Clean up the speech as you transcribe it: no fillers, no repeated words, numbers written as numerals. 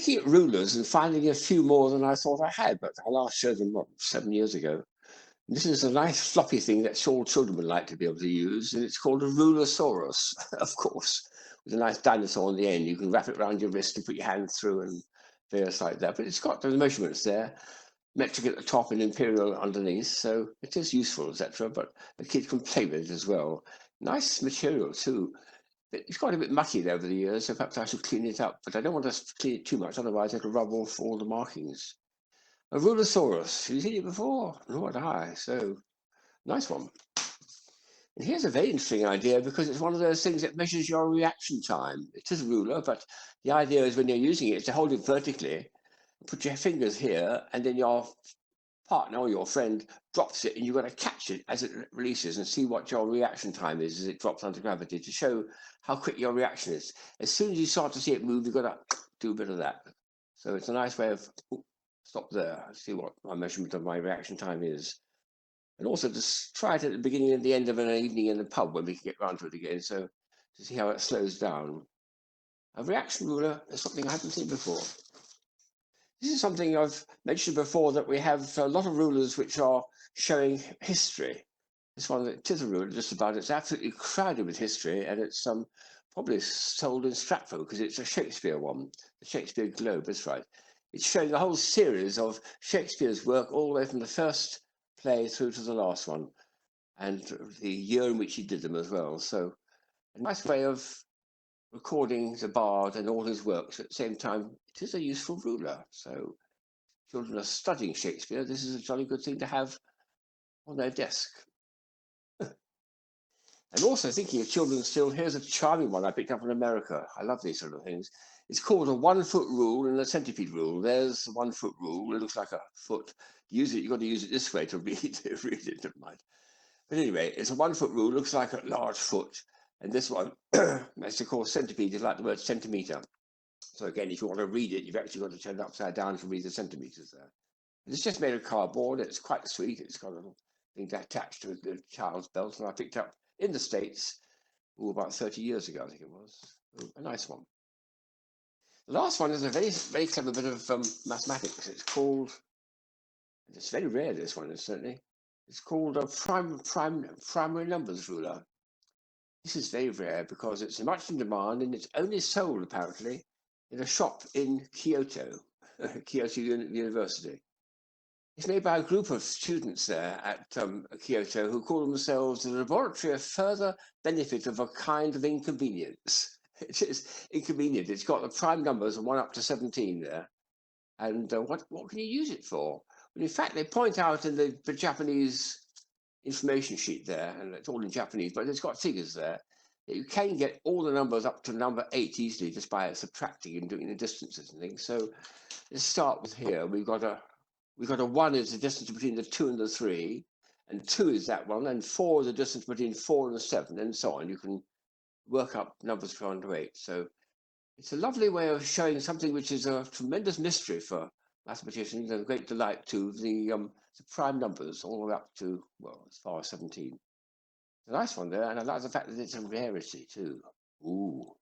looking at rulers and finding a few more than I thought I had, but I last showed them, 7 years ago. And this is a nice floppy thing that all children would like to be able to use, and it's called a rulersaurus, of course, with a nice dinosaur on the end. You can wrap it around your wrist and put your hand through and various like that. But it's got the measurements there, metric at the top and imperial underneath, so it is useful, etc. But the kids can play with it as well. Nice material too. It's got a bit mucky over the years, so perhaps I should clean it up, but I don't want to clean it too much, otherwise it'll rub off all the markings. A rulersauras, have you seen it before? Nor had I, so nice one. And here's a very interesting idea, because it's one of those things that measures your reaction time. It is a ruler, but the idea is when you're using it, is to hold it vertically, put your fingers here, and then your partner or your friend drops it, and you've got to catch it as it releases and see what your reaction time is as it drops under gravity, to show how quick your reaction is. As soon as you start to see it move, you've got to do a bit of that. So it's a nice way of stop there, see what my measurement of my reaction time is. And also just try it at the beginning and the end of an evening in the pub when we can get round to it again, so to see how it slows down. A reaction ruler is something I haven't seen before. This is something I've mentioned before, that we have a lot of rulers which are showing history. This one, it is a ruler just about. It's absolutely crowded with history, and it's probably sold in Stratford because it's a Shakespeare one, the Shakespeare Globe, that's right. It's showing the whole series of Shakespeare's work, all the way from the first play through to the last one, and the year in which he did them as well. So a nice way of recording the bard and all his works at the same time. It is a useful ruler. So children are studying Shakespeare, this is a jolly good thing to have on their desk. And also, thinking of children still, here's a charming one I picked up in America. I love these sort of things. It's called a 1 foot rule and a centipede rule. There's the 1 foot rule. It looks like a foot. To use it, you've got to use it this way to read it, never mind. But anyway, it's a 1 foot rule, looks like a large foot. And this one, that's called centipede, is like the word centimetre. So again, if you want to read it, you've actually got to turn it upside down to read the centimetres there. And it's just made of cardboard. It's quite sweet. It's got a little thing attached to the child's belt, and I picked up in the States about 30 years ago, I think it was. A nice one. The last one is a very, very clever bit of mathematics. It's called, it's very rare, this one, certainly. It's called a primary numbers ruler. This is very rare because it's much in demand, and it's only sold, apparently, in a shop in Kyoto, Kyoto University. It's made by a group of students there at Kyoto who call themselves the Laboratory of Further Benefit of a Kind of Inconvenience. It is inconvenient. It's got the prime numbers 1 up to 17 there. And what can you use it for? Well, in fact, they point out in the Japanese information sheet there, and it's all in Japanese, but it's got figures there, that you can get all the numbers up to number 8 easily just by subtracting and doing the distances and things. So let's start with here. We've got a 1 is the distance between the 2 and the 3, and 2 is that one, and 4 is the distance between 4 and the 7, and so on. You can work up numbers from 1 to 8. So it's a lovely way of showing something which is a tremendous mystery for mathematicians, and a great delight to the prime numbers, all the way up to, well, as far as 17. It's a nice one there, and I like the fact that it's a rarity too. Ooh.